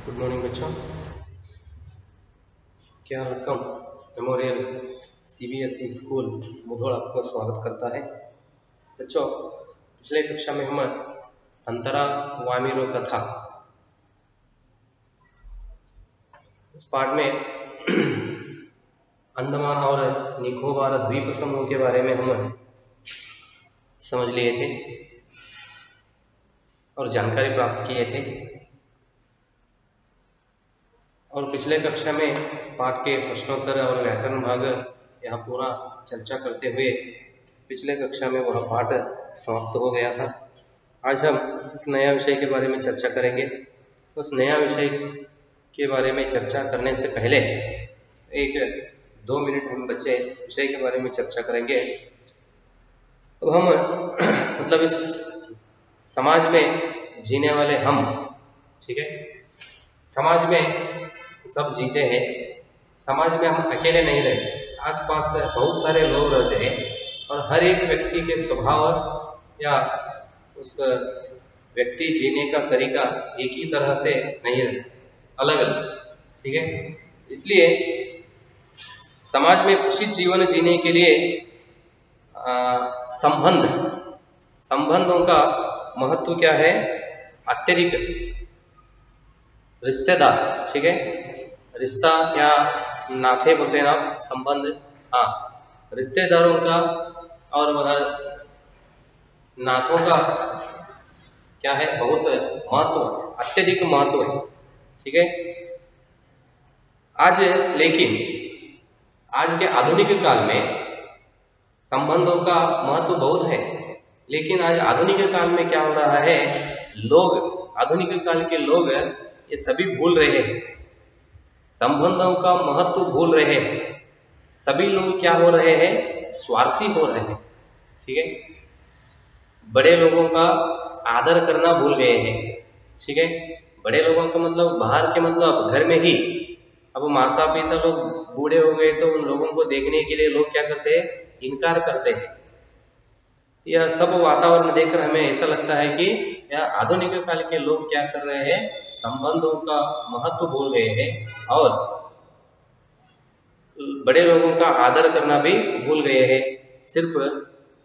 Good morning बच्चों। क्या welcome memorial CBSE school Mudhol आपको स्वागत करता है। बच्चों, पिछले कक्षा में हम अंतरा वामिरो कथा इस पाठ में अंडमान और निकोबार द्वीप समूह के बारे में हम समझ लिए थे और जानकारी प्राप्त किए थे। और पिछले कक्षा में पाठ के प्रश्नोत्तर और व्याकरण भाग यहाँ पूरा चर्चा करते हुए पिछले कक्षा में वह पाठ समाप्त हो गया था। आज हम एक नया विषय के बारे में चर्चा करेंगे। उस नया विषय के बारे में चर्चा करने से पहले एक 2 मिनट हम बच्चे विषय के बारे में चर्चा करेंगे। अब हम मतलब इस समाज में जीने वाले हम, ठीक है, समाज में सब जीते हैं। समाज में हम अकेले नहीं रहते, आसपास बहुत सारे लोग रहते हैं और हर एक व्यक्ति के स्वभाव या उस व्यक्ति जीने का तरीका एक ही तरह से नहीं रहता, अलग अलग, ठीक है। इसलिए समाज में कुशित जीवन जीने के लिए संबंधों का महत्व क्या है? अत्यधिक रिश्तेदार, ठीक है, रिश्ता या नाते बोलते हैं ना, संबंध, हाँ, रिश्तेदारों का और वह नातों का क्या है? बहुत महत्व, अत्यधिक महत्व है, ठीक है। लेकिन आज के आधुनिक काल में संबंधों का महत्व बहुत है, लेकिन आज आधुनिक काल में क्या हो रहा है? आधुनिक काल के लोग ये सभी भूल रहे हैं, संबंधों का महत्व भूल रहे हैं। सभी लोग क्या हो रहे हैं? स्वार्थी हो रहे हैं, ठीक है। बड़े लोगों का आदर करना भूल गए हैं, ठीक है। बड़े लोगों का मतलब बाहर के, मतलब घर में ही। अब माता पिता लोग बूढ़े हो गए तो उन लोगों को देखने के लिए लोग क्या करते हैं? इनकार करते हैं। यह सब वातावरण देखकर हमें ऐसा लगता है कि यह आधुनिक काल के लोग क्या कर रहे हैं? संबंधों का महत्व भूल गए हैं और बड़े लोगों का आदर करना भी भूल गए हैं। सिर्फ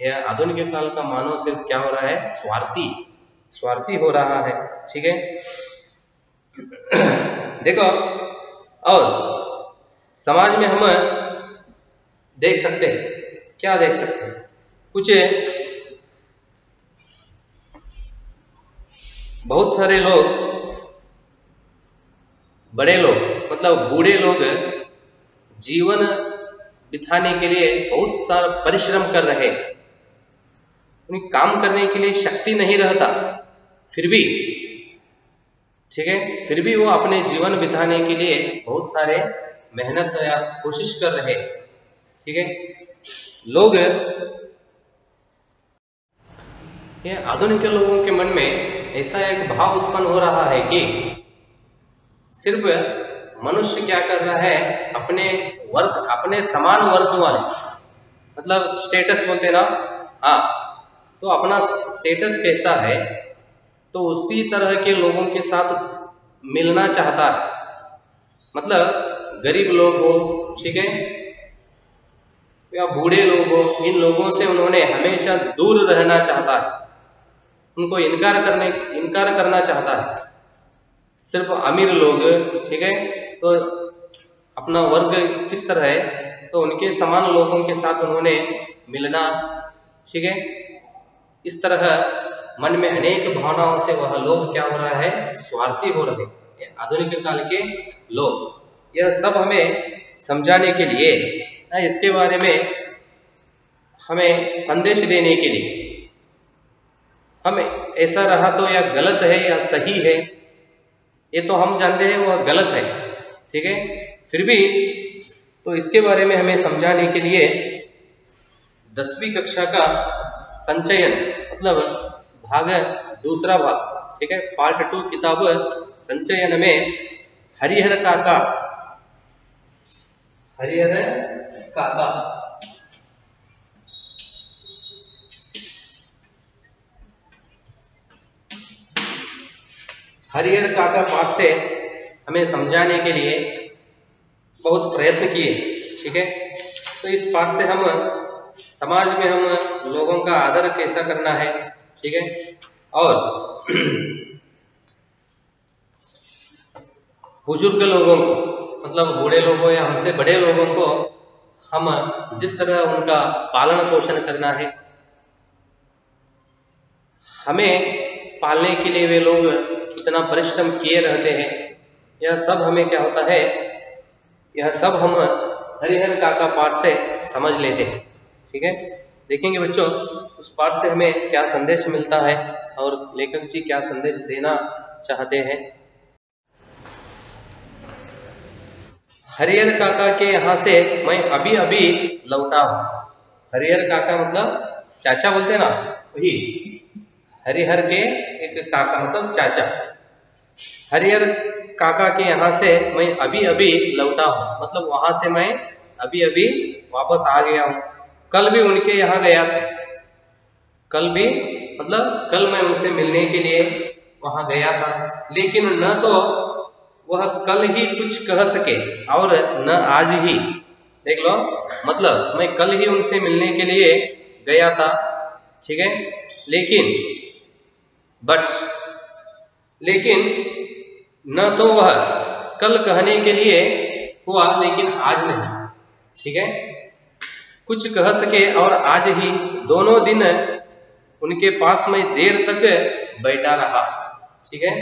यह आधुनिक काल का मानव सिर्फ क्या हो रहा है? स्वार्थी हो रहा है, ठीक है। देखो, और समाज में हम देख सकते हैं, क्या देख सकते हैं? कुछ बहुत सारे लोग, बड़े लोग मतलब बूढ़े लोग जीवन बिताने के लिए बहुत सारा परिश्रम कर रहे हैं। उन्हें काम करने के लिए शक्ति नहीं रहता, फिर भी, ठीक है, फिर भी वो अपने जीवन बिताने के लिए बहुत सारे मेहनत या कोशिश कर रहे हैं, ठीक है। लोग, ये आधुनिक लोगों के मन में ऐसा एक भाव उत्पन्न हो रहा है कि सिर्फ मनुष्य क्या कर रहा है? अपने समान वर्ग वाले, मतलब स्टेटस बोलते ना, हाँ, तो अपना स्टेटस कैसा है तो उसी तरह के लोगों के साथ मिलना चाहता है। मतलब गरीब लोग हो, ठीक है, या बूढ़े लोग हो, इन लोगों से उन्होंने हमेशा दूर रहना चाहता है, उनको इनकार करना चाहता है। सिर्फ अमीर लोग, ठीक है, तो अपना वर्ग किस तरह है तो उनके समान लोगों के साथ उन्होंने मिलना, ठीक है। इस तरह मन में अनेक भावनाओं से वह लोग क्या हो रहा है? स्वार्थी हो रहे हैं, आधुनिक काल के लोग। यह सब हमें समझाने के लिए, इसके बारे में हमें संदेश देने के लिए, हम ऐसा रहा तो या गलत है या सही है, ये तो हम जानते हैं वह गलत है, ठीक है। फिर भी तो इसके बारे में हमें समझाने के लिए 10वीं कक्षा का संचयन, मतलब दूसरा भाग, ठीक है, पार्ट 2 किताब संचयन में हरिहर काका पाठ से हमें समझाने के लिए बहुत प्रयत्न किए। ठीक है, तो इस पाठ से हम समाज में हम लोगों का आदर कैसा करना है, ठीक है, और बुजुर्ग लोगों को, मतलब बूढ़े लोगों या हमसे बड़े लोगों को हम जिस तरह उनका पालन पोषण करना है, हमें पालने के लिए वे लोग कितना परिश्रम किए रहते हैं, यह सब हमें क्या होता है, यह सब हम हरिहर काका पाठ से समझ लेते हैं। ठीक है, देखेंगे बच्चों उस पाठ से हमें क्या संदेश मिलता है और लेखक जी क्या संदेश देना चाहते हैं। हरिहर काका के यहाँ से मैं अभी अभी लौटा हूँ। हरिहर काका मतलब चाचा बोलते हैं ना, वही हरिहर के एक काका मतलब चाचा। हरिहर काका के यहाँ से मैं अभी अभी लौटा हूँ, मतलब वहां से मैं अभी अभी वापस आ गया हूँ। कल भी उनके यहाँ गया था, कल भी मतलब कल मैं उनसे मिलने के लिए वहां गया था, लेकिन न तो वह कल ही कुछ कह सके और न आज ही। देख लो, मतलब मैं कल ही उनसे मिलने के लिए गया था, ठीक है, लेकिन न तो वह कल कहने के लिए हुआ, लेकिन आज नहीं। ठीक है, कुछ कह सके और आज ही, दोनों दिन उनके पास में देर तक बैठा रहा। ठीक है,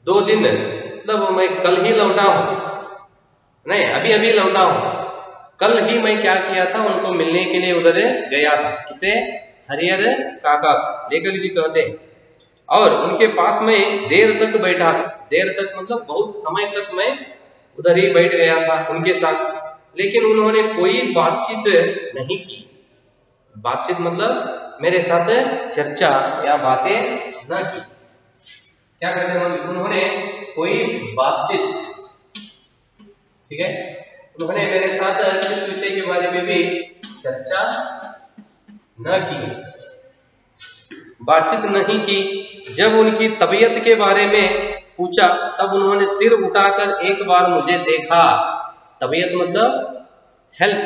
2 दिन मतलब मैं कल ही लौटा हूं, नहीं अभी अभी लौटा हूं। कल ही मैं क्या किया था, उनको मिलने के लिए उधर गया था। किसे? हरिहर काका, लेखक जी कहते हैं। और उनके पास में देर तक बैठा, देर तक मतलब बहुत समय तक मैं उधर ही बैठ गया था उनके साथ, लेकिन उन्होंने कोई बातचीत नहीं की। बातचीत मतलब मेरे साथ चर्चा या बातें न की। क्या कहते हैं, उन्होंने कोई बातचीत, ठीक है, उन्होंने मेरे साथ इस विषय के बारे में भी चर्चा न की, बातचीत नहीं की। जब उनकी तबीयत के बारे में पूछा तब उन्होंने सिर उठाकर एक बार मुझे देखा। तबीयत मतलब हेल्थ,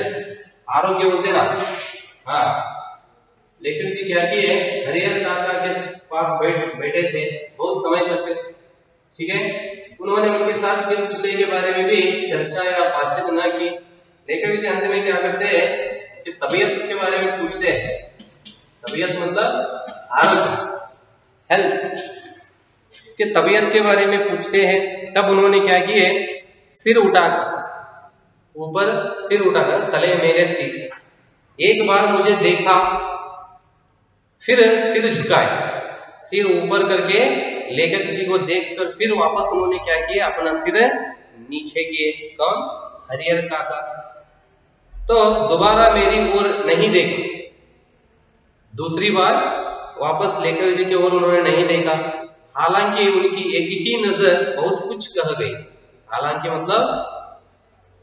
आरोग्य बोलते ना। हाँ, लेखक जी क्या किए, हरिहर काका के पास बैठे थे बहुत समय तक। ठीक है, उन्होंने उनके साथ किस विषय के बारे में भी चर्चा या बातचीत न की। लेखक जी अंत में क्या करते हैं कि तबीयत के बारे में पूछते हैं। तबीयत मतलब आरोग्य, हेल्थ के तबीयत के बारे में पूछते हैं। तब उन्होंने क्या किए, सिर उठाकर, ऊपर सिर उठाकर, तले मेरे थी, एक बार मुझे देखा, फिर सिर झुकाए, सिर ऊपर करके लेखक जी को देखकर फिर वापस उन्होंने क्या किया, अपना सिर नीचे किए। कौन? हरिहर काका। तो दोबारा मेरी ओर नहीं देखा, दूसरी बार वापस लेखक जी की ओर उन्होंने नहीं देखा। हालांकि उनकी एक ही नजर बहुत कुछ कह गई। हालांकि मतलब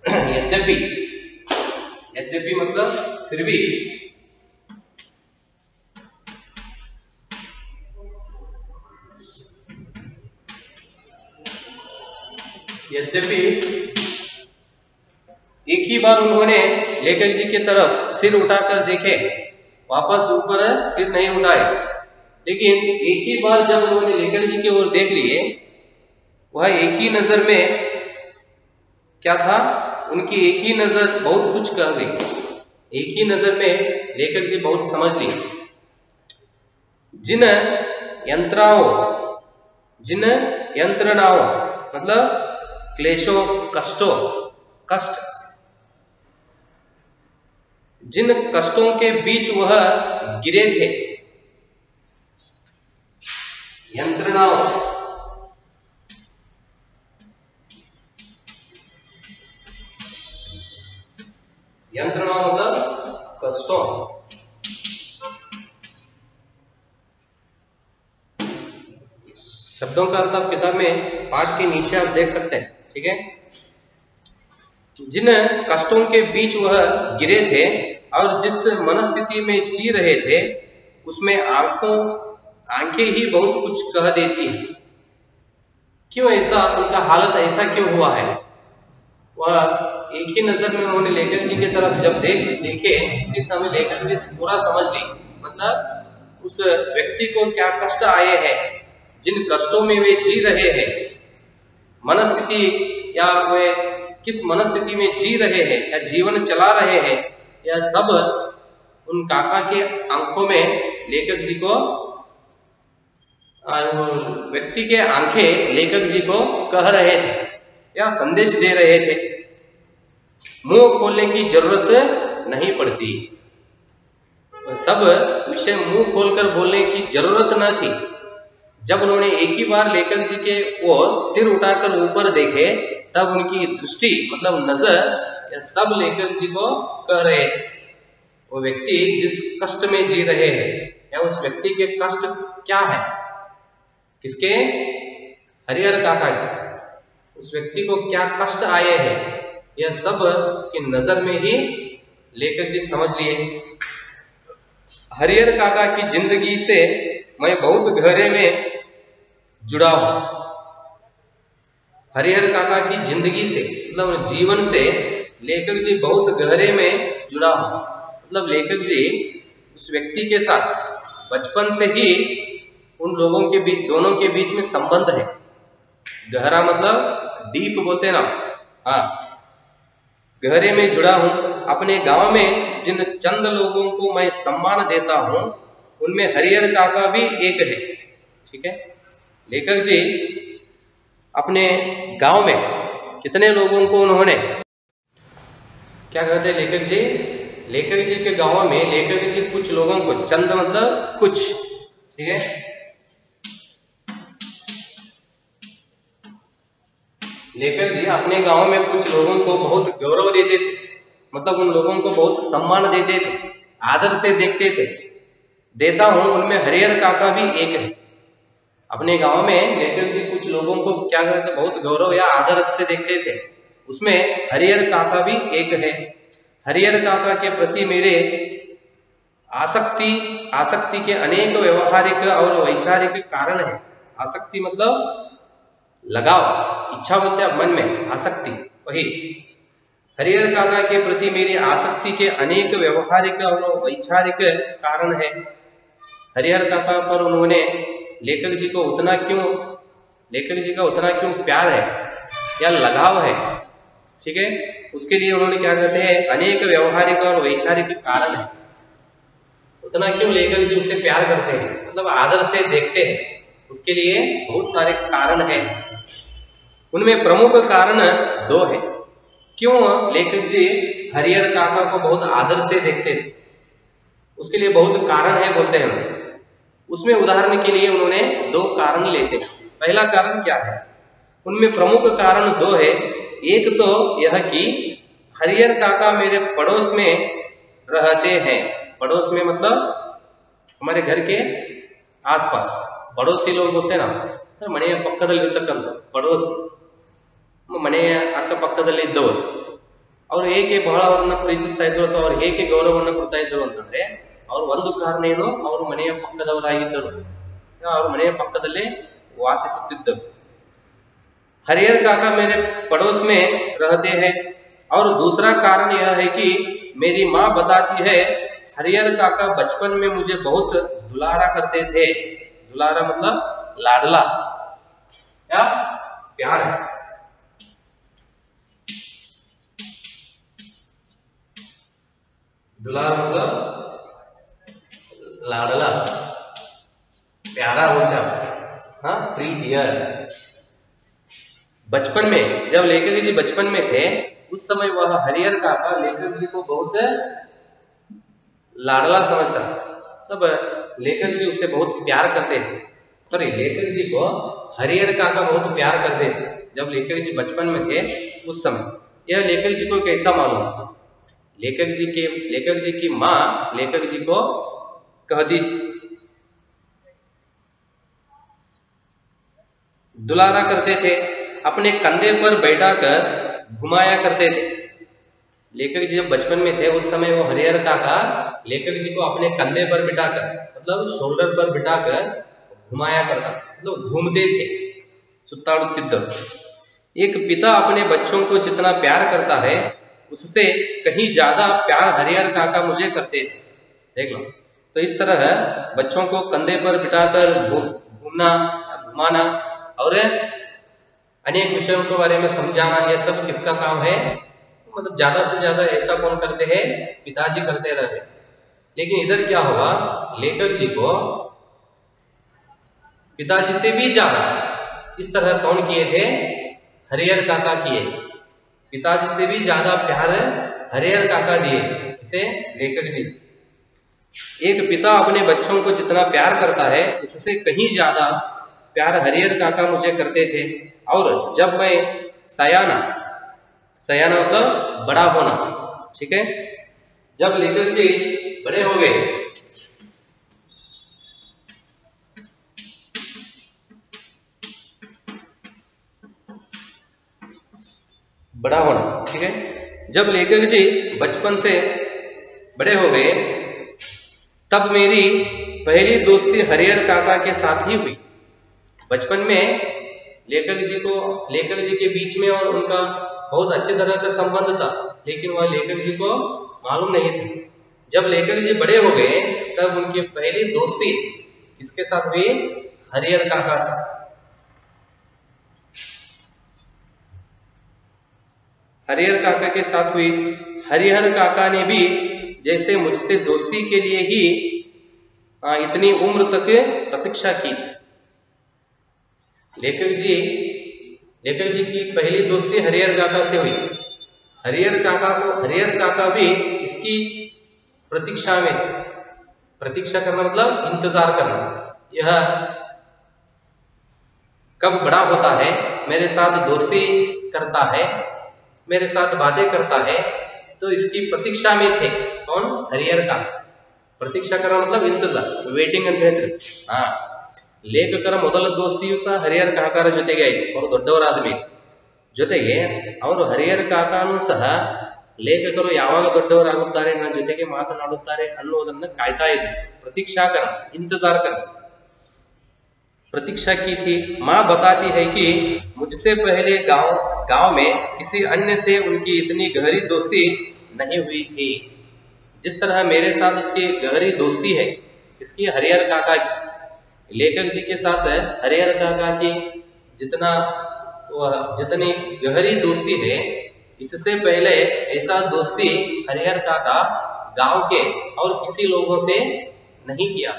यद्यपि, यद्यपि मतलब फिर भी, यद्यपि एक ही बार उन्होंने लेखक जी की तरफ सिर उठाकर देखे, वापस ऊपर सिर नहीं उठाए, लेकिन एक ही बार जब उन्होंने लेखक जी की ओर देख लिए, वह एक ही नजर में क्या था, उनकी एक ही नजर बहुत कुछ कह गई। एक ही नजर में लेखक जी बहुत समझ लिए। जिन यंत्रणाओं मतलब क्लेशों, कष्टों, कष्ट, जिन कष्टों के बीच वह गिरे थे, यंत्रणाओं, यंत्रणाओं मतलब कष्टों, शब्दों का अर्थ आप किताब में पाठ के नीचे आप देख सकते हैं। ठीक है, जिन कष्टों के बीच वह गिरे थे और जिस मनस्थिति में जी रहे थे, उसमें आंखें ही बहुत कुछ कह देती हैं। क्यों ऐसा, उनका हालत ऐसा क्यों हुआ है। वह एक ही नजर में उन्होंने लेखक जी की तरफ जब देखे, उसी समय लेखक जी पूरा समझ ली, मतलब उस व्यक्ति को क्या कष्ट आए हैं, जिन कष्टों में वे जी रहे हैं, मनस्थिति या वे किस मनस्थिति में जी रहे हैं या जीवन चला रहे हैं, यह सब उन काका के आंखों में लेखक जी को, व्यक्ति के आंखें लेखक जी को कह रहे थे या संदेश दे रहे थे। मुंह खोलने की जरूरत नहीं पड़ती, सब विषय मुंह खोलकर बोलने की जरूरत न थी। जब उन्होंने एक ही बार लेखक जी के ओर सिर उठाकर ऊपर देखे, तब उनकी दृष्टि मतलब नजर यह सब लेखक जी को कह रहे थे। वो व्यक्ति जिस कष्ट में जी रहे हैं या उस व्यक्ति के कष्ट क्या है, किसके, हरिहर काका के, उस व्यक्ति को क्या कष्ट आए हैं, यह सब की नजर में ही लेखक जी समझ लिए। हरिहर काका की जिंदगी से मैं बहुत गहरे में जुड़ा हूं। हरिहर काका की जिंदगी से मतलब जीवन से लेखक जी बहुत गहरे में जुड़ा हूं। मतलब लेखक जी उस व्यक्ति के साथ बचपन से ही उन लोगों के बीच, दोनों के बीच में संबंध है। गहरा मतलब डीप बोलते ना, हाँ, गहरे में जुड़ा हूं। अपने गांव में जिन चंद लोगों को मैं सम्मान देता हूं, उनमें हरिहर काका भी एक है। ठीक है, लेखक जी अपने गांव में कितने लोगों को उन्होंने क्या कहते हैं, लेखक जी के गांव में लेखक जी कुछ लोगों को, चंद मतलब कुछ, ठीक है, लेखक जी अपने गांव में कुछ लोगों को बहुत गौरव देते थे, मतलब उन लोगों को बहुत सम्मान देते थे, आदर से देखते थे। देता हूं उनमें हरिहर काका भी एक है। अपने गांव में लेखक जी कुछ लोगों को क्या कहते, बहुत गौरव या आदर से देखते थे, उसमें हरिहर काका भी एक है। हरिहर काका के प्रति मेरे आसक्ति के अनेक व्यवहारिक और वैचारिक कारण है। आसक्ति मतलब लगाव, इच्छा बोलते हैं मन में, आसक्ति वही। हरिहर काका के प्रति मेरी आसक्ति के अनेक व्यवहारिक और वैचारिक कारण है। हरिहर काका पर उन्होंने लेखक जी का उतना क्यों प्यार है या लगाव है, ठीक है, उसके लिए उन्होंने क्या कहते हैं, अनेक व्यवहारिक और वैचारिक कारण है। उतना क्यों लेखक जी उसे प्यार करते हैं, मतलब आदर से देखते हैं, उसके लिए बहुत सारे कारण हैं। उनमें प्रमुख कारण दो है। क्यों लेखक जी हरिहर काका को बहुत आदर से देखते थे, उसके लिए बहुत कारण है बोलते हैं। उसमें उदाहरण के लिए उन्होंने दो कारण लेते हैं। पहला कारण क्या है, उनमें प्रमुख कारण दो है। एक तो यह कि हरिहर काका मेरे पड़ोस में रहते हैं। पड़ोस में मतलब हमारे घर के आसपास, पड़ोसी लोग होते हैं ना, मನೆಯ ಪಕ್ಕದಲ್ಲಿರತಕ್ಕಂಥ ಪಡೋಸಿ, ಮನೆಯ ಅಕ್ಕಪಕ್ಕದಲ್ಲಿ ಇದ್ದವರು, ಅವ್ರು ಹೇಗೆ ಬಹಳ ಅವರನ್ನ ಪ್ರೀತಿಸ್ತಾ ಇದ್ರು ಅಥವಾ ಅವ್ರು ಹೇಗೆ ಗೌರವವನ್ನು ಕೊಡ್ತಾ ಇದ್ರು ಅಂತಂದ್ರೆ, ಅವ್ರ ಒಂದು ಕಾರಣ ಏನು, ಅವರು ಮನೆಯ ಪಕ್ಕದವರಾಗಿದ್ದರು, ಅವ್ರ ಮನೆಯ ಪಕ್ಕದಲ್ಲೇ ವಾಸಿಸುತ್ತಿದ್ದರು। हरिहर काका मेरे पड़ोस में रहते हैं। और दूसरा कारण यह है कि मेरी माँ बताती है, हरिहर काका बचपन में मुझे बहुत दुलारा करते थे। दुलारा मतलब लाडला या प्यार है। दुलारा मतलब लाडला, प्यारा होता, हाँ, प्रीति है। बचपन में जब लेखक जी बचपन में थे, उस समय वह हरिहर काका लेखक जी को बहुत लाडला समझता, तब लेखक जी उसे बहुत प्यार करते थे। सॉरी, लेखक जी को हरिहर काका बहुत प्यार करते थे जब लेखक जी बचपन में थे उस समय। यह लेखक जी को कैसा मालूम, लेखक जी की माँ लेखक जी को कहती थी, दुलारा करते थे, अपने कंधे पर बैठाकर घुमाया करते थे। लेखक जी जब बचपन में थे उस समय वो हरिहर काका लेखक जी को अपने कंधे पर बिठाकर, मतलब शोल्डर पर बिठाकर घुमाया करता, मतलब घूमते थे। सुत्ताडुत्तिद्द। एक पिता अपने बच्चों को जितना प्यार करता है उससे कहीं ज्यादा प्यार हरिहर काका मुझे करते थे। देख लो, तो इस तरह बच्चों को कंधे पर बिठाकर घूमना, घुमाना और अनेक विषयों के बारे में समझाना, यह सब किसका काम है? मतलब ज्यादा से ज्यादा ऐसा कौन करते हैं? पिताजी करते रहते। लेकिन इधर क्या हुआ, लेखक जी को पिताजी से भी ज्यादा इस तरह कौन किए थे? हरिहर काका किए। पिताजी से भी ज्यादा प्यार हरिहर काका दिए। किसे? लेखक जी। एक पिता अपने बच्चों को जितना प्यार करता है उससे कहीं ज्यादा प्यार हरिहर काका मुझे करते थे। और जब मैं सयाना मतलब बड़ा होना, ठीक है, जब लेखक जी बड़े हो गए, बड़ा होना, ठीक है, जब लेखक जी बचपन से बड़े हो गए तब मेरी पहली दोस्ती हरिहर काका के साथ ही हुई। बचपन में लेखक जी के बीच में और उनका बहुत अच्छी तरह का संबंध था, लेकिन वह लेखक जी को मालूम नहीं था। जब लेखक जी बड़े हो गए तब उनकी पहली दोस्ती किसके साथ हुई? हरिहर काका से। हरिहर काका के साथ हुई। हरिहर काका ने भी जैसे मुझसे दोस्ती के लिए ही इतनी उम्र तक प्रतीक्षा की थी। लेखक जी की पहली दोस्ती हरिहर काका से हुई। हरिहर काका भी इसकी प्रतीक्षा में थे। प्रतीक्षा करना मतलब इंतजार करना, यह कब बड़ा होता है, मेरे साथ दोस्ती करता है, मेरे साथ बातें करता है, तो इसकी प्रतीक्षा में थे। कौन? हरिहर काका। प्रतीक्षा करना मतलब इंतजार, वेटिंग ಅಂತ ಹೇಳ್ತಾರೆ। ಲೇಖಕರ ಮೊದಲ ದೋಸ್ತಿಯು ಸಹ ಹರಿಹರ ಕಾಕಾರ ಜೊತೆಗೆ ಆಯಿತು, ಅವರು ದೊಡ್ಡವರಾದ ಮೇಲೆ। ಜೊತೆಗೆ ಅವರು ಹರಿಹರ ಕಾಕಾನೂ ಸಹ ಲೇಖಕರು ಯಾವಾಗ ದೊಡ್ಡವರಾಗುತ್ತಾರೆ ನನ್ನ ಜೊತೆಗೆ ಮಾತನಾಡುತ್ತಾರೆ ಅನ್ನುವುದನ್ನು ಕಾಯ್ತಾ ಇದ್ರು। प्रतीक्षा करना, इंतजार करना, प्रतीक्षा की थी। माँ बताती है कि मुझसे पहले गांव में किसी अन्य से उनकी इतनी गहरी दोस्ती नहीं हुई थी। जिस तरह मेरे साथ उसकी गहरी दोस्ती है, इसकी हरिहर काका की, लेखक जी के साथ हरिहर काका की जितनी गहरी दोस्ती है, इससे पहले ऐसा दोस्ती हरिहर काका गांव के और किसी लोगों से नहीं किया।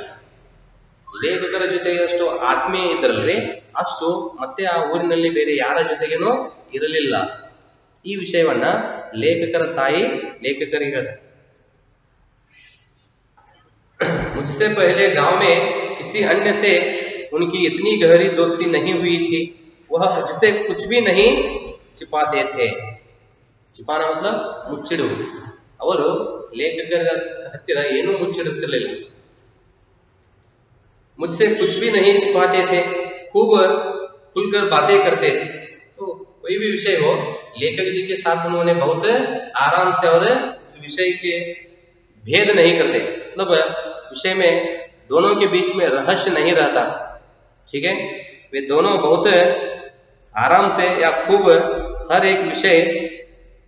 ಲೇಖಕರ ಜೊತೆಗೆ ಅಷ್ಟು ಆತ್ಮೀಯ ಇದ್ರಲ್ರಿ, ಅಷ್ಟು ಮತ್ತೆ ಆ ಊರಿನಲ್ಲಿ ಬೇರೆ ಯಾರ ಜೊತೆಗೇನೂ ಇರಲಿಲ್ಲ। ಈ ವಿಷಯವನ್ನ ಲೇಖಕರ ತಾಯಿ ಲೇಖಕರಿಗೆ ಹೇಳ್ತಾರೆ। मुझसे पहले गांव में किसी अन्य से उनकी इतनी गहरी दोस्ती नहीं हुई थी। वह मुझसे कुछ भी नहीं छिपाते थे। छिपाना मतलब ಮುಚ್ಚಿಡು। ಅವರು ಲೇಖಕರ ಹತ್ತಿರ ಏನೂ ಮುಚ್ಚಿಡುತ್ತಿರಲಿಲ್ಲ। मुझसे कुछ भी नहीं छिपाते थे, खूब खुलकर बातें करते थे। तो कोई भी विषय हो, लेखक जी के साथ उन्होंने बहुत आराम से और उस विषय के भेद नहीं करते, मतलब विषय में दोनों के बीच में रहस्य नहीं रहता, ठीक है। वे दोनों बहुत आराम से या खूब हर एक विषय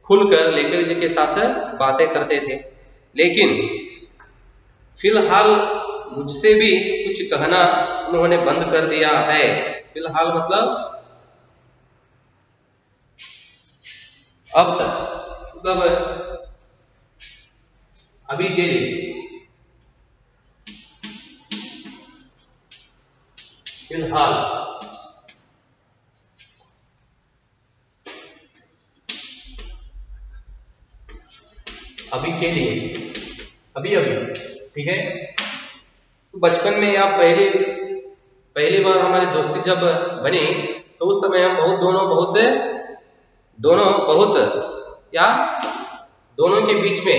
खुलकर लेखक जी के साथ बातें करते थे। लेकिन फिलहाल मुझसे भी कुछ कहना उन्होंने बंद कर दिया है। फिलहाल मतलब अब तक, मतलब अभी के लिए। फिलहाल अभी के लिए, अभी ठीक है। बचपन में या पहली बार हमारी दोस्ती जब बनी तो उस समय हम दोनों के बीच में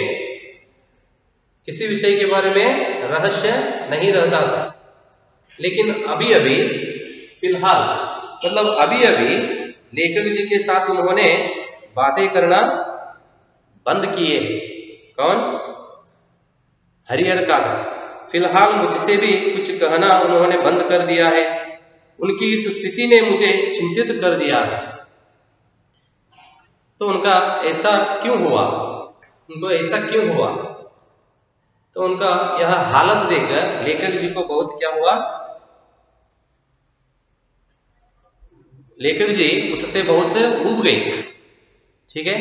किसी विषय के बारे में रहस्य नहीं रहता था। लेकिन अभी फिलहाल मतलब अभी लेखक जी के साथ उन्होंने बातें करना बंद किए। कौन? हरिहर काका। फिलहाल मुझसे भी कुछ कहना उन्होंने बंद कर दिया है। उनकी इस स्थिति ने मुझे चिंतित कर दिया है। तो उनका ऐसा क्यों हुआ, उनको ऐसा क्यों हुआ? तो उनका यह हालत देखकर लेखक जी को बहुत क्या हुआ, लेखक जी उससे बहुत ऊब गए। ठीक है,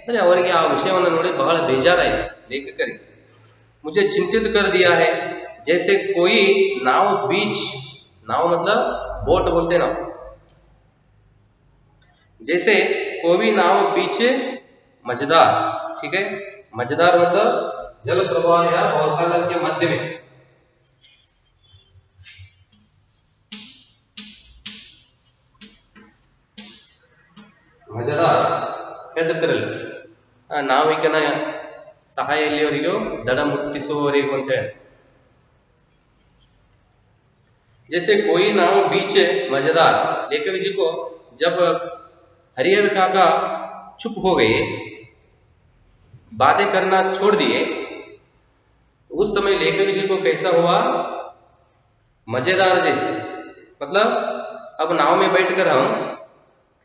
अरे ಅವರಿಗೆ ಆ ವಿಷಯವನ್ನು ನೋಡಿ ಬಹಳ ಬೇಜಾರಾಯಿತು ಲೇಖಕರಿಗೆ। मुझे चिंतित कर दिया है, जैसे कोई नाव बीच, नाव मतलब बोट बोलते ना, जैसे कोई नाव बीच मझधार। ठीक है, मझधार मतलब जल प्रवाह या भवसागर के मध्य में। ಮಜದಾರ್ ಹೇಳ್ತಿರ್ತಾರಲ್ಲ, ನಾವಿಕನ ಸಹಾಯ ಎಲ್ಲಿಯವರಿಗೂ ದಡ ಮುಟ್ಟಿಸುವವರೆಗೂ ಅಂತ ಹೇಳಿ। जैसे कोई नाव बीच मजेदार, लेखक जी को जब हरिहर काका चुप हो गए, बातें करना छोड़ दिए, उस समय लेखक जी को कैसा हुआ, मजेदार जैसे। मतलब अब नाव में बैठकर हम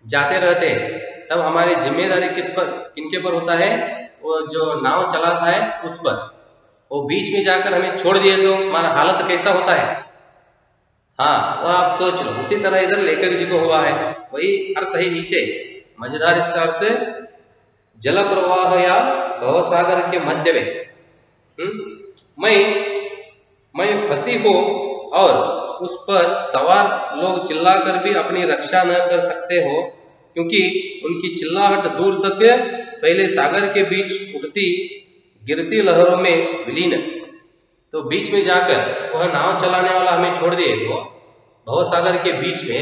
जाते रहते हैं, तब हमारी जिम्मेदारी किस पर, किनके पर होता है, वो जो नाव चलाता है उस पर। वो बीच में जाकर हमें छोड़ दिए तो हमारा हालत कैसा होता है। हाँ, वो आप सोच लो। उसी तरह इधर लेखक जी को हुआ है, वही अर्थ है नीचे। मजेदार इसका अर्थ जल प्रवाह या भवसागर के मध्य में। मैं फंसी हो और उस पर सवार लोग चिल्लाकर भी अपनी रक्षा न कर सकते हो, क्योंकि उनकी चिल्लाहट दूर तक फैले सागर के बीच उठती गिरती लहरों में विलीन। तो बीच में जाकर वह नाव चलाने वाला हमें छोड़ दिए तो भवसागर के बीच में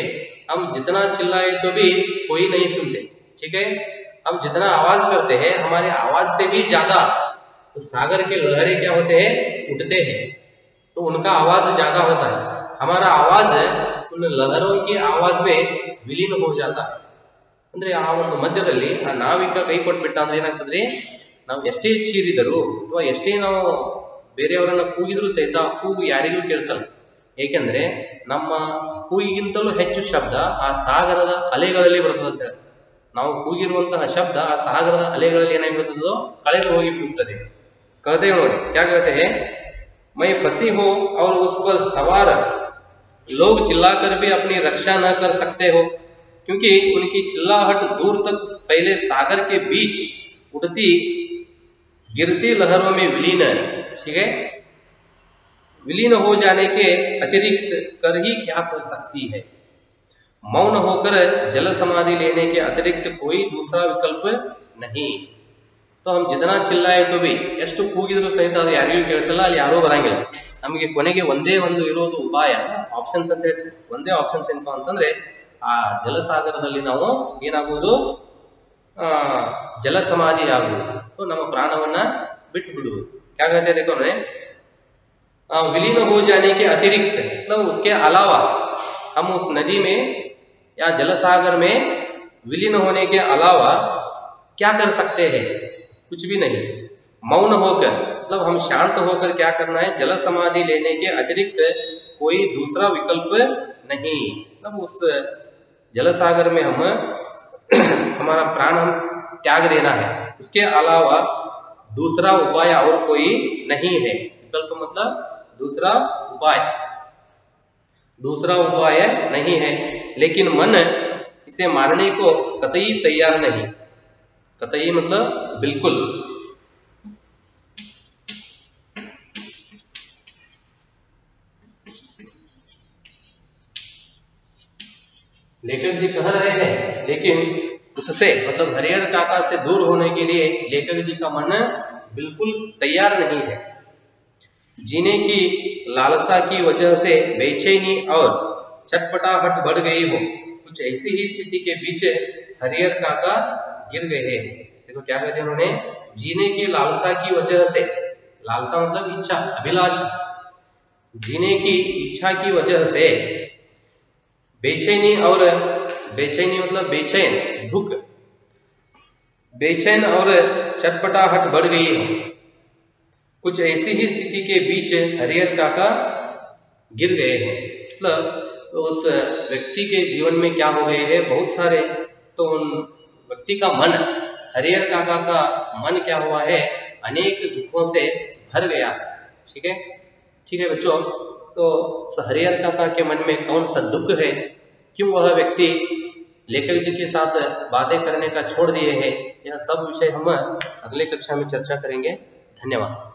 हम जितना चिल्लाए तो भी कोई नहीं सुनते। ठीक है, हम जितना आवाज करते हैं, हमारे आवाज से भी ज्यादा उस सागर के लहरें क्या होते हैं, उठते हैं। तो उनका आवाज ज्यादा होता है, हमारा आवाज उन लहरों की आवाज में विलीन हो जाता है। ಅಂದ್ರೆ ಆ ಒಂದು ಮಧ್ಯದಲ್ಲಿ ಆ ನಾವಿಕ ಕೈ ಕೊಟ್ಬಿಟ್ಟ ಅಂದ್ರೆ ಏನಾಗ್ತದ್ರಿ, ನಾವು ಎಷ್ಟೇ ಚೀರಿದರೂ ಅಥವಾ ಎಷ್ಟೇ ನಾವು ಬೇರೆಯವರನ್ನ ಕೂಗಿದ್ರು ಸಹಿತ ಕೂಗು ಯಾರಿಗೂ ಕೇಳಿಸಲ್ಲ. ಏಕೆಂದ್ರೆ ನಮ್ಮ ಕೂಗಿಗಿಂತಲೂ ಹೆಚ್ಚು ಶಬ್ದ ಆ ಸಾಗರದ ಅಲೆಗಳಲ್ಲಿ ಬರ್ತದೆ. ನಾವು ಕೂಗಿರುವಂತಹ ಶಬ್ದ ಆ ಸಾಗರದ ಅಲೆಗಳಲ್ಲಿ ಏನಾಗ್ಬಿಡ್ತದೋ ಕಳೆದು ಹೋಗಿ ಬಿಡುತ್ತದೆ। कहते हैं ನೋಡಿ, क्या कहते हैं, मैं फंसी हो और उस पर सवार लोग चिल्लाकर भी अपनी रक्षा न कर सकते हो, क्योंकि उनकी चिल्लाहट दूर तक फैले सागर के बीच उठती गिरती लहरों में विलीन है। ठीक है, विलीन हो जाने के अतिरिक्त कर ही क्या कर सकती है। मौन होकर जल समाधि लेने के अतिरिक्त कोई दूसरा विकल्प नहीं। तो हम जितना चिल्लाए तो भी, ಎಷ್ಟು ಕೂಗಿದ್ರು ಸಹಿತ ಅದು ಯಾರಿಗೂ ಕೇಳಿಸಲ್ಲ, ಅಲ್ಲಿ ಯಾರೂ ಬರಂಗಿಲ್ಲ। ನಮಗೆ ಕೊನೆಗೆ ಒಂದೇ ಒಂದು ಇರೋದು ಉಪಾಯ, ಆಪ್ಷನ್ಸ್ ಅಂತ ಹೇಳ್ತೀವಿ। ಒಂದೇ ಆಪ್ಷನ್ಸ್ ಏನಪ್ಪಾ ಅಂತಂದ್ರೆ, ಆ ಜಲಸಾಗರದಲ್ಲಿ ನಾವು ಏನಾಗುವುದು, ಜಲ ಸಮಾಧಿ ಆಗುವುದು, ನಮ್ಮ ಪ್ರಾಣವನ್ನ ಬಿಟ್ಟು ಬಿಡುವುದು। क्या कहते हैं देखो ने, विलीन हो जाने के अतिरिक्त मतलब उसके अलावा हम उस नदी में या जलसागर में विलीन होने के अलावा क्या कर सकते हैं, कुछ भी नहीं। मौन होकर मतलब हम शांत होकर क्या करना है, जल समाधि लेने के अतिरिक्त कोई दूसरा विकल्प नहीं। मतलब उस जलसागर में हम हमारा प्राण हम त्याग देना है, उसके अलावा दूसरा उपाय और कोई नहीं है। विकल्प मतलब दूसरा उपाय नहीं है। लेकिन मन इसे मानने को कतई तैयार नहीं। कतई मतलब बिल्कुल। लेखक जी कह रहे हैं, लेकिन उससे मतलब हरिहर काका से दूर होने के लिए लेखक जी का मन बिल्कुल तैयार नहीं है। जीने की लालसा की वजह से बेचैनी और चटपटाहट बढ़ गई हो, कुछ ऐसी ही स्थिति के बीच हरिहर काका गिर गए हैं। देखो क्या कहते हैं उन्होंने, जीने की लालसा की वजह से, लालसा मतलब इच्छा, अभिलाषा, जीने की इच्छा की वजह से बेचैनी और, बेचैनी मतलब बेचैन, दुख, बेचैन और चटपटाहट बढ़ गई हो, कुछ ऐसी ही स्थिति के बीच हरिहर काका गिर गए हैं। मतलब तो उस व्यक्ति के जीवन में क्या हो गए है, बहुत सारे, तो उन व्यक्ति का मन, हरिहर काका का मन क्या हुआ है, अनेक दुखों से भर गया। ठीक है, ठीक है बच्चों। तो हरिहर काका के मन में कौन सा दुख है, क्यों वह व्यक्ति लेखक जी के साथ बातें करने का छोड़ दिए हैं, यह सब विषय हम अगले कक्षा में चर्चा करेंगे। धन्यवाद।